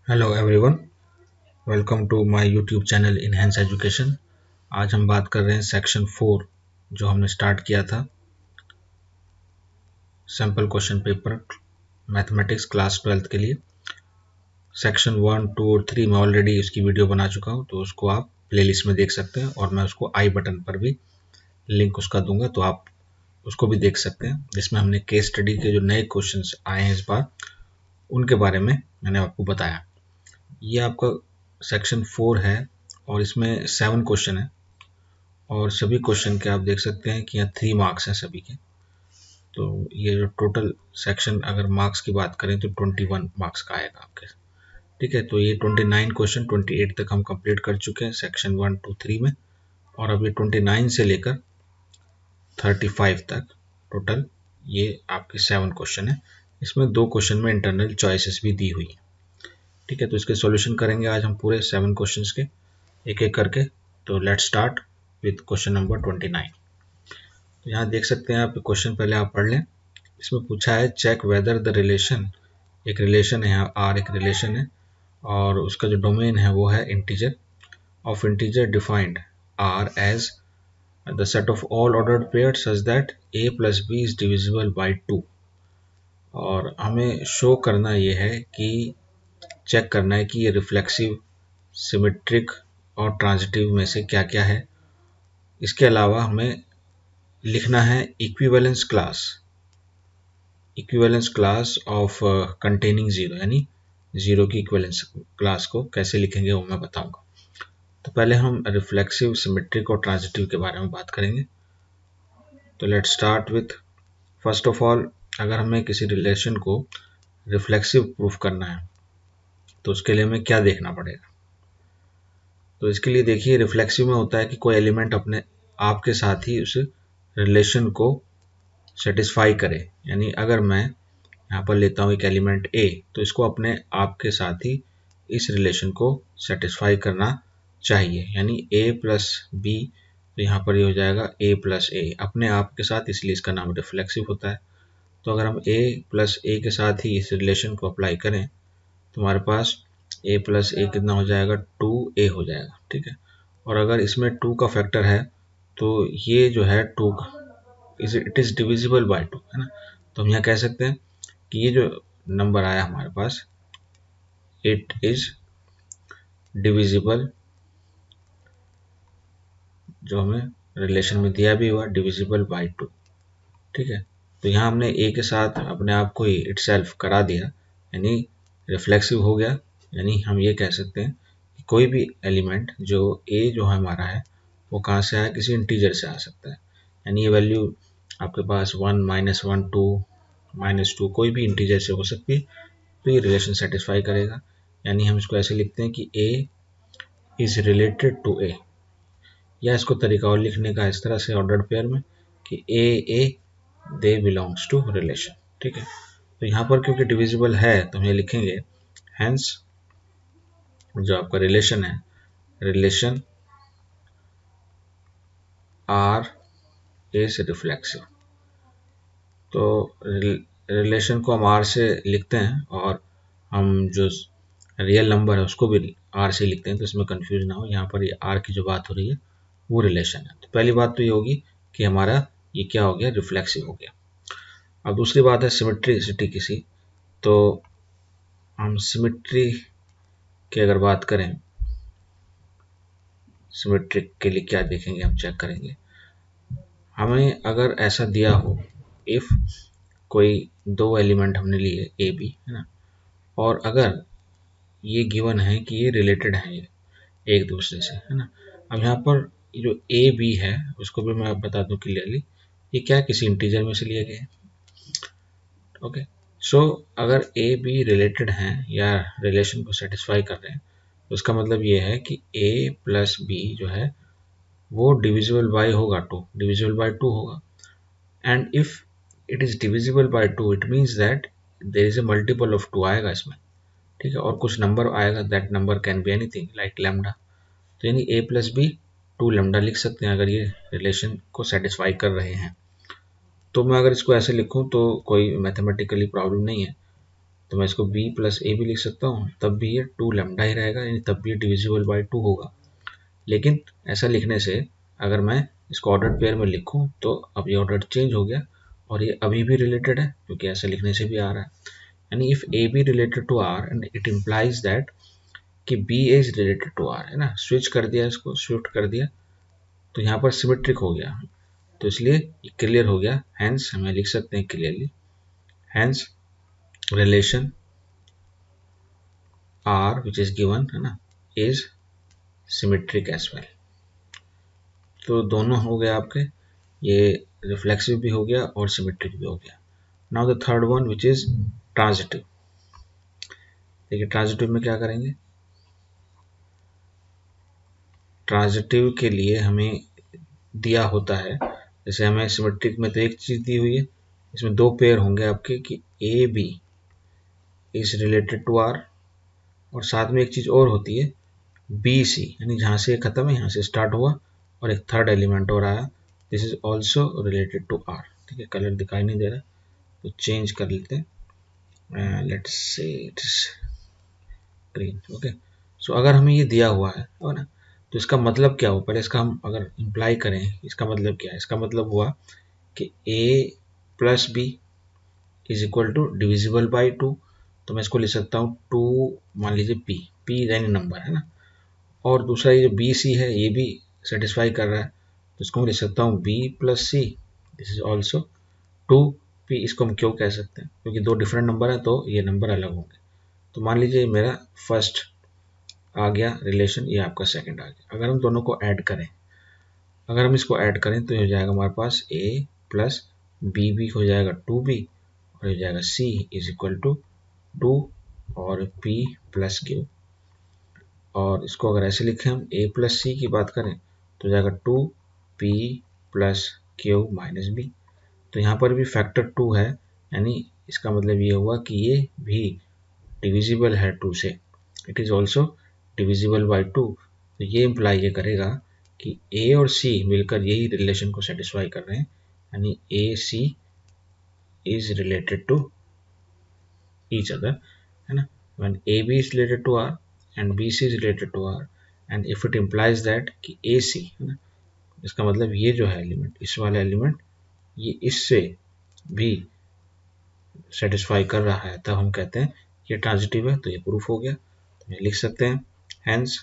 Hello everyone, welcome to my YouTube channel enhance education. आज हम बात कर रहे हैं सेक्शन 4 जो हमने स्टार्ट किया था, sample question paper mathematics class 12th के लिए। सेक्शन 1, 2 और 3 में ऑलरेडी इसकी वीडियो बना चुका हूं, तो उसको आप प्लेलिस्ट में देख सकते हैं और मैं उसको आई बटन पर भी लिंक उसका दूंगा, तो आप उसको भी देख सकते हैं, जिसमें हमने केस स्टडी के जो नए क्वेश्चन आए हैं इस बार उनके बारे में मैंने आपको बताया। ये आपका सेक्शन 4 है और इसमें 7 क्वेश्चन है और सभी क्वेश्चन के आप देख सकते हैं कि यहाँ 3 मार्क्स हैं सभी के। तो ये जो टोटल सेक्शन अगर मार्क्स की बात करें तो 21 मार्क्स का आएगा आपके। ठीक है, तो ये 29 क्वेश्चन 28 तक हम कंप्लीट कर चुके हैं सेक्शन 1 2 3 में, और अभी 29 से लेकर 35 तक टोटल ये आपके 7 क्वेश्चन है। इसमें 2 क्वेश्चन में इंटरनल चॉइसेस भी दी हुई है। ठीक है, तो इसके सॉल्यूशन करेंगे आज हम पूरे 7 क्वेश्चंस के एक एक करके। तो let's start with question number 29। तो यहाँ देख सकते हैं आप क्वेश्चन, पहले आप पढ़ लें। इसमें पूछा है चेक वेदर द रिलेशन, एक रिलेशन है यहाँ आर, एक रिलेशन है और उसका जो डोमेन है वो है integer, of integer defined are as the set of all ordered pair such that a plus b is divisible by 2। और हमें शो करना ये है कि चेक करना है कि ये रिफ्लेक्सिव, सिमेट्रिक और ट्रांजिटिव में से क्या क्या है। इसके अलावा हमें लिखना है equivalence class of containing zero, यानी जीरो की इक्विवेलेंस क्लास को कैसे लिखेंगे वो मैं बताऊंगा। तो पहले हम रिफ्लेक्सिव, सिमेट्रिक और ट्रांजिटिव के बारे में बात करेंगे। तो let's start with first of all, अगर हमें किसी रिलेशन को रिफ्लेक्सिव प्रूफ करना है तो उसके लिए हमें क्या देखना पड़ेगा। तो इसके लिए देखिए, रिफ्लेक्सिव में होता है कि कोई एलिमेंट अपने आप के साथ ही उस रिलेशन को सेटिस्फाई करे। यानी अगर मैं यहाँ पर लेता हूँ एक एलिमेंट a, तो इसको अपने आप के साथ ही इस रिलेशन को सेटिस्फाई करना चाहिए। यानी a प्लस बी, तो यहाँ पर ये हो जाएगा a प्लस ए अपने आप के साथ, इसलिए इसका नाम रिफ्लेक्सिव होता है। तो अगर हम a प्लस ए के साथ ही इस रिलेशन को अप्लाई करें तो हमारे पास a प्लस ए कितना हो जाएगा, 2a हो जाएगा। ठीक है, और अगर इसमें 2 का फैक्टर है तो ये जो है 2 इट इज डिविजिबल बाय 2, है ना। तो हम यहाँ कह सकते हैं कि ये जो नंबर आया हमारे पास, इट इज डिविजिबल, जो हमें रिलेशन में दिया भी हुआ, डिविजिबल बाय 2। ठीक है, तो यहाँ हमने a के साथ अपने आप को ही इटसेल्फ करा दिया, यानी रिफ्लेक्सिव हो गया। यानी हम ये कह सकते हैं कि कोई भी एलिमेंट जो a जो हमारा है वो कहाँ से आया, किसी इंटीजर से आ सकता है। यानी ये वैल्यू आपके पास 1, -1, 2, -2 कोई भी इंटीजर से हो सकती है, तो ये रिलेशन सेटिस्फाई करेगा। यानी हम इसको ऐसे लिखते हैं कि a is related to a, या इसको तरीका और लिखने का इस तरह से ऑर्डर्ड पेयर में कि a they belongs to relation. ठीक है, तो यहाँ पर क्योंकि डिविजिबल है तो हम ये लिखेंगे हेंस जो आपका रिलेशन है, रिलेशन आर इज रिफ्लेक्सिव। तो रिलेशन को हम आर से लिखते हैं और हम जो रियल नंबर है उसको भी आर से लिखते हैं, तो इसमें कंफ्यूज ना हो। यहाँ पर ये आर की जो बात हो रही है वो रिलेशन है। तो पहली बात तो ये होगी कि हमारा ये क्या हो गया, रिफ्लेक्सिव हो गया। अब दूसरी बात है सिमेट्रिसिटी किसी, तो हम सिमेट्री की अगर बात करें, सिमेट्रिक के लिए क्या देखेंगे, हम चेक करेंगे। हमें अगर ऐसा दिया हो, इफ कोई दो एलिमेंट हमने लिए ए बी, है ना, और अगर ये गिवन है कि ये रिलेटेड है एक दूसरे से, है ना। अब यहाँ पर जो ए बी है उसको भी मैं बता दूं क्लियरली, ये क्या किसी इंटीजर में से लिए गए। ओके, सो अगर ए बी रिलेटेड हैं या रिलेशन को सेटिस्फाई कर रहे हैं तो उसका मतलब ये है कि a प्लस बी जो है वो डिविजिबल बाय होगा 2, डिविजिबल बाय 2 होगा। And if it is divisible by 2 it means that there is a multiple of 2 आएगा इसमें। ठीक है, और कुछ नंबर आएगा, that number can be anything like lambda. तो यानी a प्लस बी 2 लैम्डा लिख सकते हैं अगर ये रिलेशन को सेटिस्फाई कर रहे हैं। तो मैं अगर इसको ऐसे लिखूं तो कोई मैथमेटिकली प्रॉब्लम नहीं है। तो मैं इसको b प्लस ए भी लिख सकता हूँ, तब भी ये 2 लैम्डा ही रहेगा, यानी तब भी ये डिविजिबल बाई 2 होगा। लेकिन ऐसा लिखने से अगर मैं इसको ऑर्डर्ड पेयर में लिखूं तो अब ये ऑर्डर चेंज हो गया और ये अभी भी रिलेटेड है, क्योंकि ऐसा लिखने से भी आ रहा है। यानी if a b related to r and it implies that कि b is related to r, है ना, स्विच कर दिया, इसको शिफ्ट कर दिया, तो यहाँ पर सिमेट्रिक हो गया, तो इसलिए ये क्लियर हो गया। हैंस हमें लिख सकते हैं clearly, hence relation R which is given, है ना, इज सिमेट्रिक एज वेल। तो दोनों हो गया आपके, ये रिफ्लेक्सिव भी हो गया और सिमेट्रिक भी हो गया। Now the third one which is transitive. देखिए ट्रांजिटिव में क्या करेंगे, ट्रांजिटिव के लिए हमें दिया होता है, जैसे हमें सिमेट्रिक में तो एक चीज दी हुई है, इसमें दो पेयर होंगे आपके कि a b is related to R, और साथ में एक चीज और होती है बी सी, यानी जहां से खत्म है यहाँ से स्टार्ट हुआ और एक थर्ड एलिमेंट और आया, this is also related to R. ठीक है, कलर दिखाई नहीं दे रहा तो चेंज कर लेते हैं, let's say it's green. Okay, सो अगर हमें ये दिया हुआ है ना, तो इसका मतलब क्या हुआ, पहले इसका हम अगर इम्प्लाई करें, इसका मतलब क्या है, इसका मतलब हुआ कि a plus b is equal to divisible by 2। तो मैं इसको लिख सकता हूँ 2, मान लीजिए p यानी नंबर, है ना, और दूसरा ये जो बी सी है ये भी सेटिस्फाई कर रहा है, तो इसको मैं लिख सकता हूँ b plus c, this is also 2p। इसको हम क्यों कह सकते हैं, क्योंकि दो डिफरेंट नंबर है तो ये नंबर अलग होंगे। तो मान लीजिए मेरा फर्स्ट आ गया रिलेशन, ये आपका सेकंड आ गया। अगर हम दोनों को ऐड करें, अगर हम इसको ऐड करें तो हो जाएगा हमारे पास a प्लस बी भी हो जाएगा 2b, और हो जाएगा c इज इक्वल टू 2 और p प्लस q। और इसको अगर ऐसे लिखें हम a प्लस सी की बात करें तो हो जाएगा 2p plus q minus b। तो यहाँ पर भी फैक्टर 2 है, यानी इसका मतलब ये हुआ कि ये भी डिविजिबल है 2 से, it is also divisible by 2। तो ये इम्प्लाई ये करेगा कि ए और सी मिलकर यही रिलेशन को सेटिस्फाई कर रहे हैं, यानी a c is related to each other, है ना, when AB is related to R and BC is related to R and if it implies that कि AC, है ना, इसका मतलब ये जो है एलिमेंट, इस वाला एलिमेंट ये इससे भी सेटिस्फाई कर रहा है, तब हम कहते हैं ये ट्रांजिटिव है। तो ये प्रूफ हो गया, तो ये लिख सकते हैं hence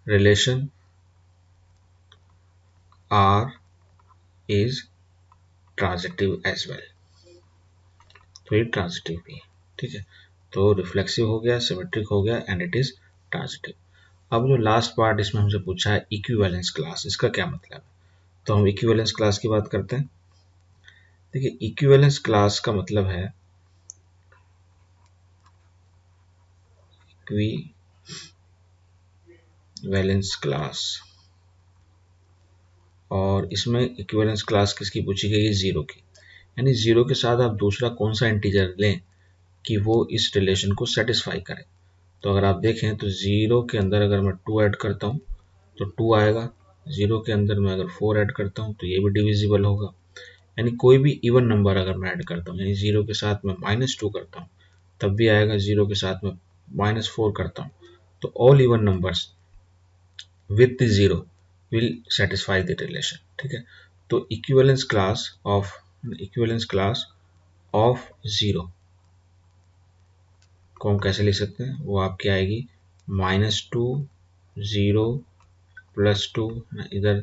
relation R is transitive as well. तो ये ट्रांजिटिव भी है, ठीक है। तो रिफ्लेक्सिव हो गया, सिमेट्रिक हो गया एंड इट इज ट्रांजिटिव। अब जो लास्ट पार्ट इसमें हमसे पूछा है इक्विवेलेंस क्लास, इसका क्या मतलब है, तो हम इक्विवेलेंस क्लास की बात करते हैं। देखिए इक्विवेलेंस क्लास का मतलब है इक्विवेलेंस क्लास, और इसमें इक्विवेलेंस क्लास किसकी पूछी गई है, जीरो की। यानी जीरो के साथ आप दूसरा कौन सा इंटीजर लें कि वो इस रिलेशन को सेटिस्फाई करे। तो अगर आप देखें तो जीरो के अंदर अगर मैं 2 ऐड करता हूँ तो 2 आएगा, जीरो के अंदर मैं अगर 4 ऐड करता हूँ तो ये भी डिविजिबल होगा। यानी कोई भी इवन नंबर अगर मैं ऐड करता हूँ, यानी जीरो के साथ मैं -2 करता हूँ तब भी आएगा, जीरो के साथ मैं -4 करता हूँ, तो all even numbers with zero will satisfy the relation, ठीक है। तो इक्विवेलेंस क्लास ऑफ जीरो को हम कैसे लिख सकते हैं, वो आपकी आएगी -2 0 +2, इधर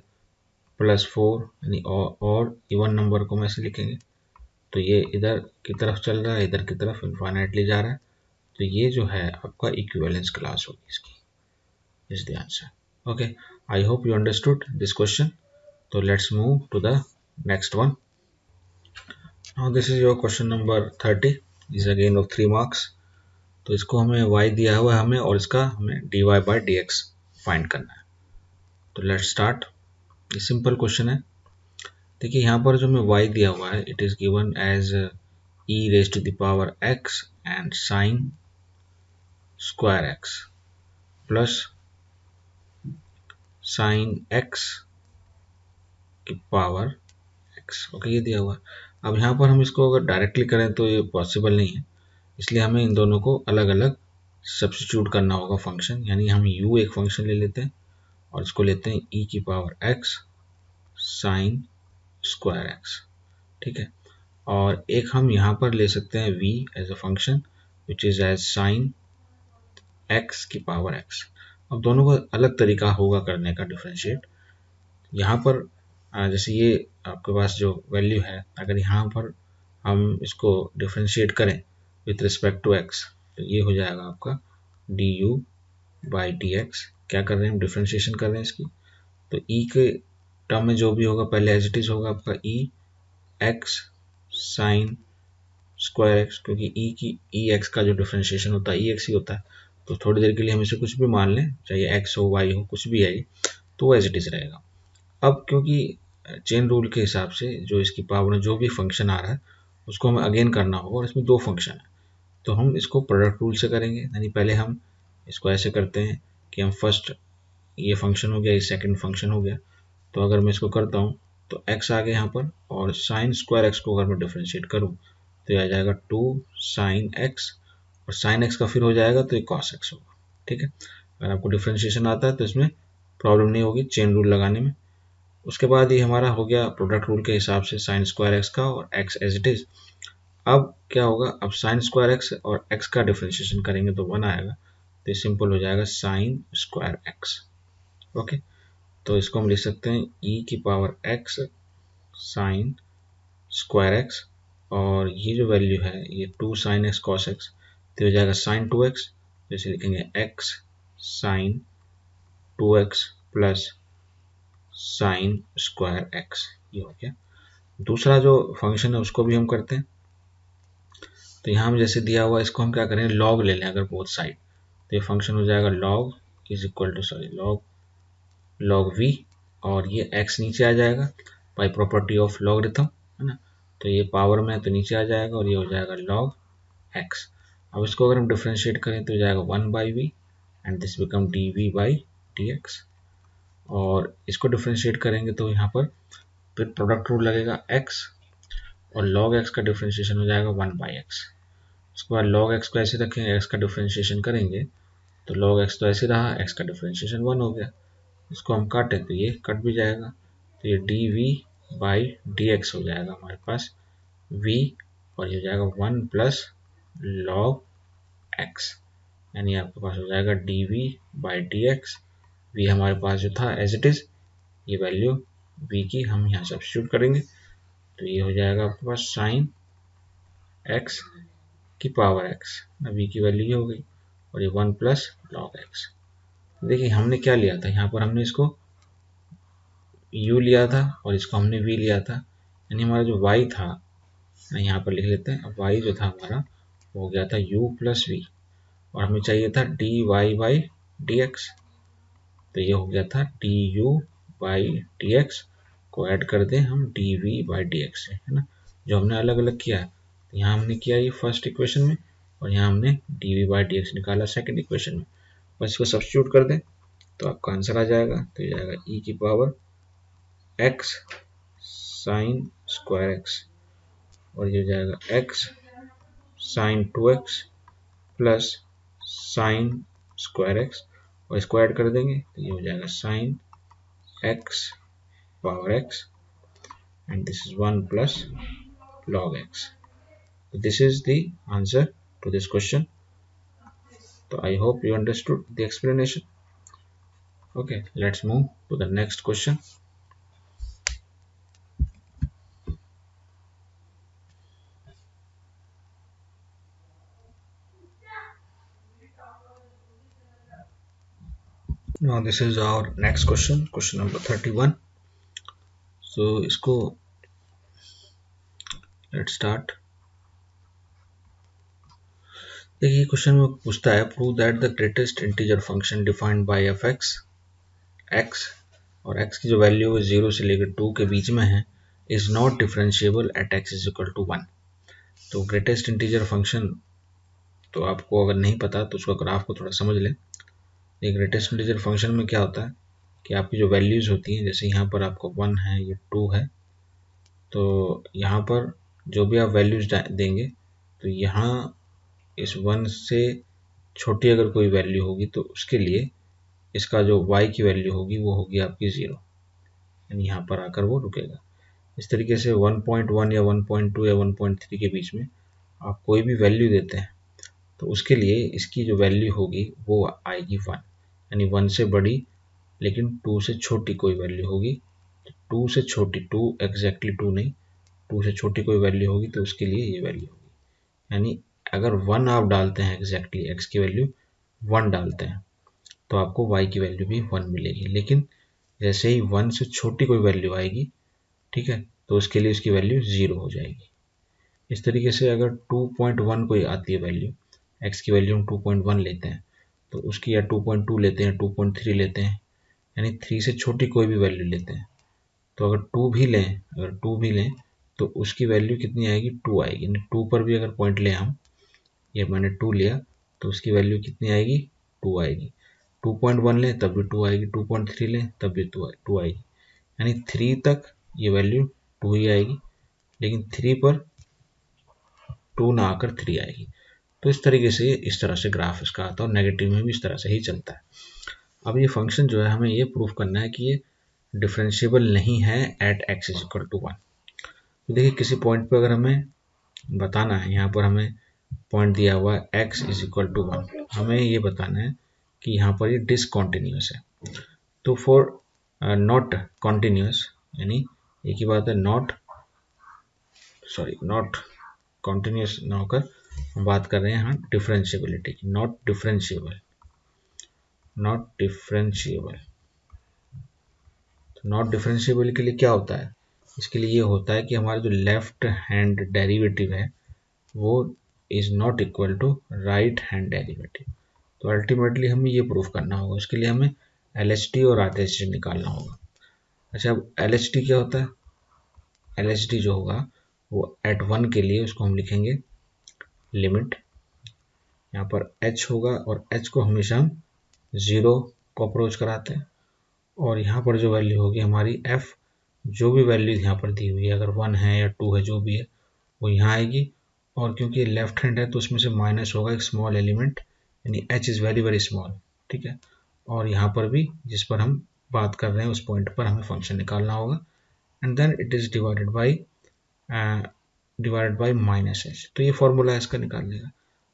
+4, यानी और इवन नंबर को हम ऐसे लिखेंगे, तो ये इधर की तरफ चल रहा है, इधर की तरफ इनफाइनाइटली जा रहा है, तो ये जो है आपका इक्विवेलेंस क्लास होगी इसकी, is the answer. Okay, I hope you understood this question. तो let's move to the next one. Now this is your question number 30, is again of 3 marks. तो इसको हमें y दिया हुआ है हमें, और इसका हमें dy/dx फाइंड करना है। तो लेट्स स्टार्ट। ये सिंपल क्वेश्चन है। देखिए यहाँ पर जो हमें y दिया हुआ है, it is given as e⁻x and sin square x plus sin x की पावर x। ओके, ये दिया हुआ है। अब यहाँ पर हम इसको अगर डायरेक्टली करें तो ये पॉसिबल नहीं है, इसलिए हमें इन दोनों को अलग अलग सब्स्टिट्यूट करना होगा फंक्शन। यानी हम u एक फंक्शन ले लेते हैं और इसको लेते हैं e की power x sine square x, ठीक है। और एक हम यहाँ पर ले सकते हैं v as a function which is as sine x की पावर x। अब दोनों का अलग तरीका होगा करने का डिफरेंशिएट। यहाँ पर जैसे ये आपके पास जो वैल्यू है, अगर यहाँ पर हम इसको डिफरेंशिएट करें विथ रिस्पेक्ट टू x, तो ये हो जाएगा आपका du बाई डी एक्स। क्या कर रहे हैं हम, डिफरेंशिएशन कर रहे हैं इसकी। तो e के टर्म में जो भी होगा पहले एज इट इज होगा आपका e x sine square x, क्योंकि ई एक्स का जो डिफरेंशिएशन होता है ई एक्स ही होता है। तो थोड़ी देर के लिए हम इसे कुछ भी मान लें, चाहे एक्स हो वाई हो कुछ भी है, तो वो एज इट इज रहेगा। अब क्योंकि चेन रूल के हिसाब से जो इसकी पावर में जो भी फंक्शन आ रहा है उसको हमें अगेन करना होगा, और इसमें दो फंक्शन है तो हम इसको प्रोडक्ट रूल से करेंगे। यानी पहले हम इसको ऐसे करते हैं कि हम फर्स्ट ये फंक्शन हो गया, ये सेकंड फंक्शन हो गया। तो अगर मैं इसको करता हूँ तो x आ गया यहाँ पर, और साइन स्क्वायर एक्स को अगर मैं डिफरेंशिएट करूँ तो ये आ जाएगा 2 साइन एक्स, और साइन एक्स का फिर हो जाएगा तो ये कॉस एक्स होगा, ठीक है। अगर आपको डिफरेंशिएशन आता है तो इसमें प्रॉब्लम नहीं होगी चेन रूल लगाने में। उसके बाद ये हमारा हो गया प्रोडक्ट रूल के हिसाब से साइन स्क्वायर एक्स का और एक्स एज इट इज। अब क्या होगा, अब साइन स्क्वायर एक्स और एक्स का डिफरेंशिएशन करेंगे तो 1 आएगा, तो ये सिंपल हो जाएगा साइन स्क्वायर एक्स। ओके, तो इसको हम लिख सकते हैं e की power x sine square x, और ये जो वैल्यू है ये 2 साइन एक्स कॉस एक्स, तो हो जाएगा साइन 2x। तो इसे लिखेंगे x sine 2x plus sine square x, ये हो गया। दूसरा जो फंक्शन है उसको भी हम करते हैं। तो यहाँ हम जैसे दिया हुआ इसको हम क्या करें, लॉग ले लें अगर बोथ साइड, तो ये फंक्शन हो जाएगा log is equal to log v, और ये x नीचे आ जाएगा बाय प्रॉपर्टी ऑफ लॉगरिथम, है ना। तो ये पावर में है तो नीचे आ जाएगा, और ये हो जाएगा लॉग x। अब इसको अगर हम डिफरेंशिएट करें तो हो जाएगा 1 by v, and this become d v by d x. और इसको डिफरेंशिएट करेंगे तो यहाँ पर फिर प्रोडक्ट रूल लगेगा x, और log x का डिफरेंशिएशन हो जाएगा 1 बाई एक्स। उसके बाद log x को ऐसे रखेंगे, x का डिफरेंशिएशन करेंगे तो log x तो ऐसे रहा, x का डिफरेंशिएशन 1 हो गया। इसको हम काटे तो ये कट भी जाएगा, तो ये d v by d x हो जाएगा हमारे पास v, और ये हो जाएगा 1 प्लस लॉग एक्स। यानी आपके पास हो जाएगा d v by d x. V हमारे पास जो था एज इट इज, ये वैल्यू v की हम यहाँ सब्स्टिट्यूट करेंगे, तो ये हो जाएगा आपके पास साइन x की पावर x, v की वैल्यू ये हो गई, और ये 1 प्लस लॉग एक्स। देखिए हमने क्या लिया था, यहाँ पर हमने इसको u लिया था और इसको हमने v लिया था। यानी हमारा जो y था, यहाँ पर लिख लेते हैं, अब y जो था हमारा वो हो गया था u प्लस v, और हमें चाहिए था dy बाई dx, तो ये हो गया था du बाई dx को ऐड कर दें हम dv बाई dx से, है ना। जो हमने अलग अलग किया है, तो यहाँ हमने किया ये फर्स्ट इक्वेशन में, और यहाँ हमने dv बाई dx निकाला सेकंड इक्वेशन में। बस इसको सब्स्टिट्यूट कर दें तो आपका आंसर आ जाएगा, तो ये जाएगा e की power x sine square x, और ये हो जाएगा x sine 2x plus sine square x, और इसको ऐड कर देंगे तो ये हो जाएगा sine x power x, and this is 1 plus log x. So this is the answer to this question. So I hope you understood the explanation. Okay, let's move to the next question. Now this is our next question, question number 31. So इसको let's start. देखिए question में पूछता है prove that the greatest integer function defined by F x, x और x की जो value है 0 से लेकर 2 के बीच में है, is not differentiable at x is equal to 1। तो ग्रेटेस्ट इंटीजर फंक्शन, तो आपको अगर नहीं पता तो उसका ग्राफ को थोड़ा समझ लें। ये ग्रेटेस्ट इंटीजर फंक्शन में क्या होता है कि आपकी जो वैल्यूज होती हैं, जैसे यहाँ पर आपको 1 है, ये 2 है, तो यहाँ पर जो भी आप वैल्यूज देंगे तो यहाँ इस 1 से छोटी अगर कोई वैल्यू होगी तो उसके लिए इसका जो y की वैल्यू होगी वो होगी आपकी 0, यानी यहाँ पर आकर वो रुकेगा। इस तरीके से 1.1 या 1.2 या 1.3 के बीच में आप कोई भी वैल्यू देते हैं तो उसके लिए इसकी जो वैल्यू होगी वो आएगी 1, यानी 1 से बड़ी लेकिन 2 से छोटी कोई वैल्यू होगी। 2 से छोटी, 2 एग्जैक्टली 2 नहीं, 2 से छोटी कोई वैल्यू होगी तो उसके लिए ये वैल्यू होगी। यानी अगर 1 आप डालते हैं, एग्जैक्टली x की वैल्यू 1 डालते हैं तो आपको y की वैल्यू भी 1 मिलेगी। लेकिन जैसे ही 1 से छोटी कोई वैल्यू आएगी, ठीक है, तो उसके लिए उसकी वैल्यू 0 हो जाएगी। इस तरीके से अगर 2.1 कोई आती है वैल्यू, x की वैल्यू हम 2.1 लेते हैं तो उसकी, या 2.2 लेते हैं, 2.3 लेते हैं, यानी 3 से छोटी कोई भी वैल्यू लेते हैं तो अगर 2 भी लें तो उसकी वैल्यू कितनी आएगी, 2 आएगी। यानी 2 पर भी अगर पॉइंट लें हम, ये मैंने 2 लिया तो उसकी वैल्यू कितनी आएगी, 2 आएगी। 2.1 लें तब भी 2 आएगी, 2.3 लें तब भी 2 आएगी, यानी 3 तक ये वैल्यू 2 ही आएगी, लेकिन 3 पर 2 ना आकर 3 आएगी। तो इस तरीके से, इस तरह से ग्राफ इसका आता है और नेगेटिव में भी इस तरह से ही चलता है। अब ये फंक्शन जो है हमें ये प्रूफ करना है कि ये डिफरेंशिएबल नहीं है at x is equal to 1। तो देखिए किसी पॉइंट पे अगर हमें बताना है, यहाँ पर हमें पॉइंट दिया हुआ है x इज इक्वल टू 1, हमें ये बताना है कि यहाँ पर ये डिसकॉन्टिन्यूस है। तो फॉर नॉट कॉन्टिन्यूस, यानी एक ही बात है, नॉट कॉन्टिन्यूस ना होकर हम बात कर रहे हैं यहाँ डिफरेंशिएबिलिटी की, नॉट डिफरेंशिएबल। तो नॉट डिफरेंशिएबल के लिए क्या होता है, इसके लिए ये होता है कि हमारा जो लेफ्ट हैंड डेरिवेटिव है वो is not equal to right hand derivative. तो अल्टीमेटली हमें ये प्रूफ करना होगा, उसके लिए हमें LHD और RHD निकालना होगा। अच्छा, अब LHD क्या होता है, LHD जो होगा वो एट 1 के लिए उसको हम लिखेंगे लिमिट, यहाँ पर h होगा और h को हमेशा हम 0 को अप्रोच कराते हैं, और यहाँ पर जो वैल्यू होगी हमारी f, जो भी वैल्यू यहाँ पर दी हुई है, अगर 1 है या 2 है, जो भी है वो यहाँ आएगी। और क्योंकि लेफ्ट हैंड है तो उसमें से माइनस होगा एक स्मॉल एलिमेंट, यानी h is very very small, ठीक है। और यहाँ पर भी जिस पर हम बात कर रहे हैं उस पॉइंट पर हमें फंक्शन निकालना होगा, and then it is divided by minus h। तो ये फॉर्मूला है इसका निकालने का,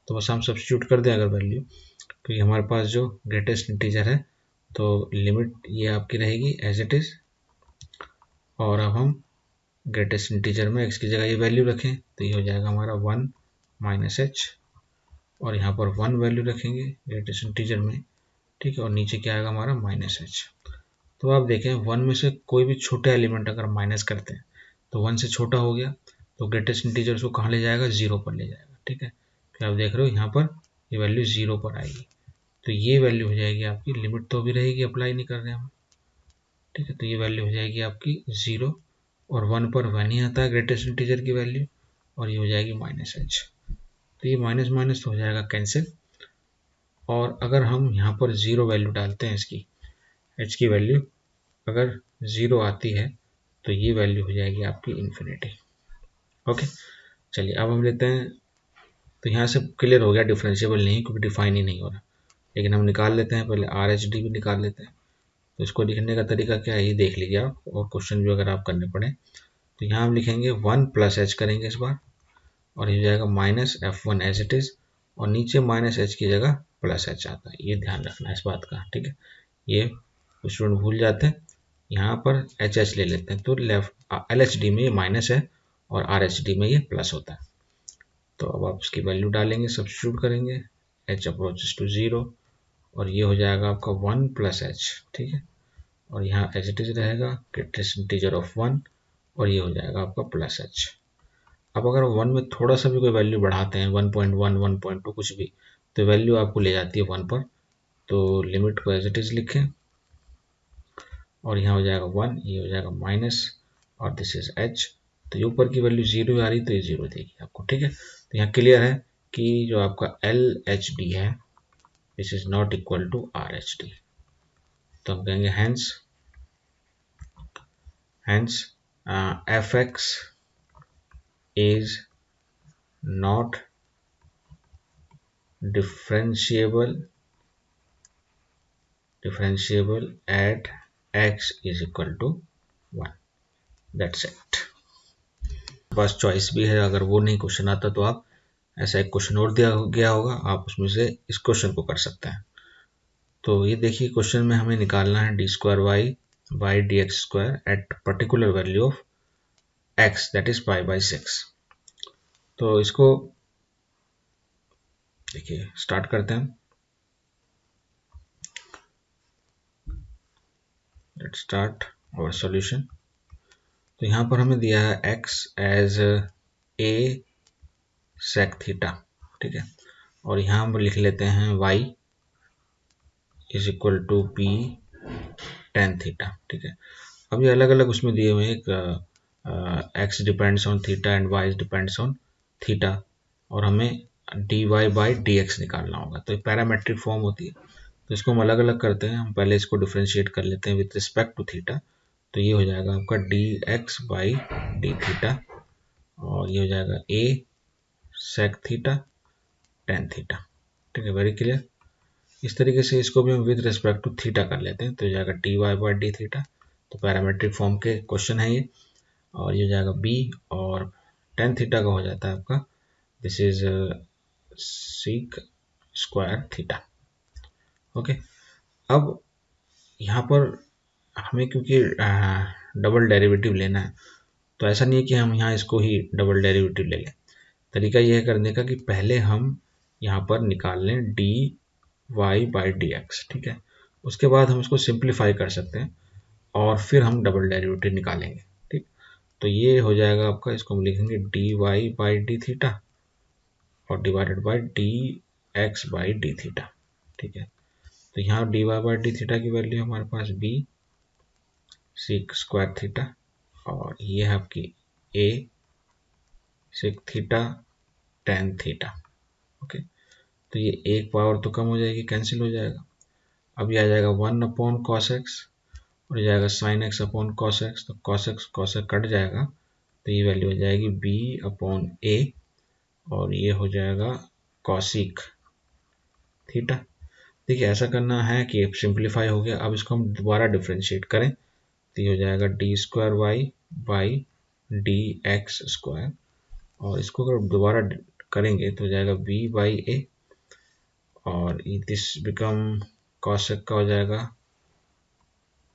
तो बस हम सब्स्टिट्यूट कर दें अगर वैल्यू, क्योंकि हमारे पास जो ग्रेटेस्ट इंटीजर है तो लिमिट ये आपकी रहेगी एज इट इज़। और अब हम ग्रेटेस्ट इंटीजर में x की जगह ये वैल्यू रखें तो ये हो जाएगा हमारा 1 माइनस h, और यहाँ पर 1 वैल्यू रखेंगे ग्रेटेस्ट इंटीजर में, ठीक है, और नीचे क्या आएगा हमारा माइनस h। तो आप देखें 1 में से कोई भी छोटा एलिमेंट अगर माइनस करते हैं तो 1 से छोटा हो गया तो ग्रेटेस्ट इंटीजर उसको कहाँ ले जाएगा, 0 पर ले जाएगा, ठीक है। फिर आप देख रहे हो यहाँ पर ये वैल्यू 0 पर आएगी, तो ये वैल्यू हो जाएगी आपकी, लिमिट तो भी रहेगी, अप्लाई नहीं कर रहे हम, ठीक है। तो ये वैल्यू हो जाएगी आपकी 0, और 1 पर 1 ही आता है ग्रेटेस्ट इंटीजर की वैल्यू, और ये हो जाएगी माइनस h। तो ये माइनस माइनस हो जाएगा कैंसिल, और अगर हम यहाँ पर 0 वैल्यू डालते हैं इसकी, h की वैल्यू अगर 0 आती है तो ये वैल्यू हो जाएगी आपकी इन्फिनिटी। ओके, चलिए अब हम लेते हैं, तो यहाँ से क्लियर हो गया डिफरेंशिएबल नहीं, क्योंकि डिफाइन ही नहीं हो रहा, लेकिन हम निकाल लेते हैं, पहले RHD भी निकाल लेते हैं। तो इसको लिखने का तरीका क्या है ये देख लीजिए आप, और क्वेश्चन भी अगर आप करने पड़े तो यहाँ हम लिखेंगे 1 प्लस h करेंगे इस बार, और ये जाएगा minus F1 as it is, और नीचे माइनस h की जगह प्लस h आता है, ये ध्यान रखना है इस बात का, ठीक है। ये स्टूडेंट भूल जाते हैं, यहाँ पर HH ले लेते हैं, तो लेफ्ट LHD में ये माइनस है और RHD में ये प्लस होता है। तो अब आप इसकी वैल्यू डालेंगे, सब्स्टिट्यूट करेंगे, h अप्रोचेस टू 0, और ये हो जाएगा आपका 1 प्लस h, ठीक है, और यहाँ एज इट इज रहेगा ग्रेटेस्ट इंटीजर ऑफ 1, और ये हो जाएगा आपका प्लस h। अब अगर 1 में थोड़ा सा भी कोई वैल्यू बढ़ाते हैं, 1.1 1.2 कुछ भी, तो वैल्यू आपको ले जाती है 1 पर, तो लिमिट को एज इट इज लिखें, और यहाँ हो जाएगा 1, ये हो जाएगा माइनस, और दिस इज h। तो ये ऊपर की वैल्यू 0 आ रही तो ये 0 देगी आपको, ठीक है। तो यहाँ क्लियर है कि जो आपका LHD है this is not equal to RHD। तो हम कहेंगे hence fx is not differentiable at x is equal to 1. That's it. बस चॉइस भी है, अगर वो नहीं क्वेश्चन आता तो आप ऐसा एक क्वेश्चन और दिया गया होगा, आप उसमें से इस क्वेश्चन को कर सकते हैं। तो ये देखिए क्वेश्चन में हमें निकालना है d square y by d x square at particular value of x that is pi by 6। तो इसको देखिए स्टार्ट करते हैं। Let's start our solution. तो यहाँ पर हमें दिया है x as a sec theta, ठीक है, और यहाँ हम लिख लेते हैं y is equal to b tan theta, ठीक है। अब ये अलग अलग उसमें दिए हुए हैं, एक x depends on theta and y depends on theta, और हमें dy बाई डी एक्स निकालना होगा। तो पैरामेट्रिक फॉर्म होती है, तो इसको हम अलग अलग करते हैं। हम पहले इसको डिफ्रेंशिएट कर लेते हैं विथ रिस्पेक्ट टू थीटा। तो ये हो जाएगा आपका D x by d theta, और ये हो जाएगा a sec theta tan theta, ठीक है, वेरी क्लियर। इस तरीके से इसको भी हम विद रिस्पेक्ट टू थीटा कर लेते हैं, तो हो जाएगा d y by d theta. तो पैरामेट्रिक फॉर्म के क्वेश्चन है ये, और ये हो जाएगा b, और tan थीटा का हो जाता है आपका this is seek square theta. Okay, अब यहाँ पर हमें क्योंकि डबल डेरिवेटिव लेना है, तो ऐसा नहीं है कि हम यहाँ इसको ही डबल डेरिवेटिव ले लें। तरीका यह है करने का कि पहले हम यहाँ पर निकाल लें d y by d x, ठीक है, उसके बाद हम इसको सिंप्लीफाई कर सकते हैं और फिर हम डबल डेरिवेटिव निकालेंगे, ठीक। तो ये हो जाएगा आपका, इसको हम लिखेंगे d y by d theta or divided by d x by d theta, ठीक है। तो यहाँ d y by d theta की वैल्यू हमारे पास बी सीक स्क्वायर थीटा, और ये है आपकी a sec theta tan theta. Okay, तो ये एक पावर तो कम हो जाएगी, कैंसिल हो जाएगा। अब ये आ जाएगा 1 अपॉन कॉस एक्स, और जाएगा sine x upon cos x, तो कॉस एक्स कट जाएगा, तो ये वैल्यू हो जाएगी b अपॉन ए, और ये हो जाएगा कॉसिक थीटा। देखिए ऐसा करना है कि सिंप्लीफाई हो गया। अब इसको हम दोबारा डिफ्रेंशिएट करें, तो ये हो जाएगा d square y by d x square, और इसको अगर दोबारा करेंगे तो हो जाएगा b बाई ए, और दिस बिकम कॉसेक का हो जाएगा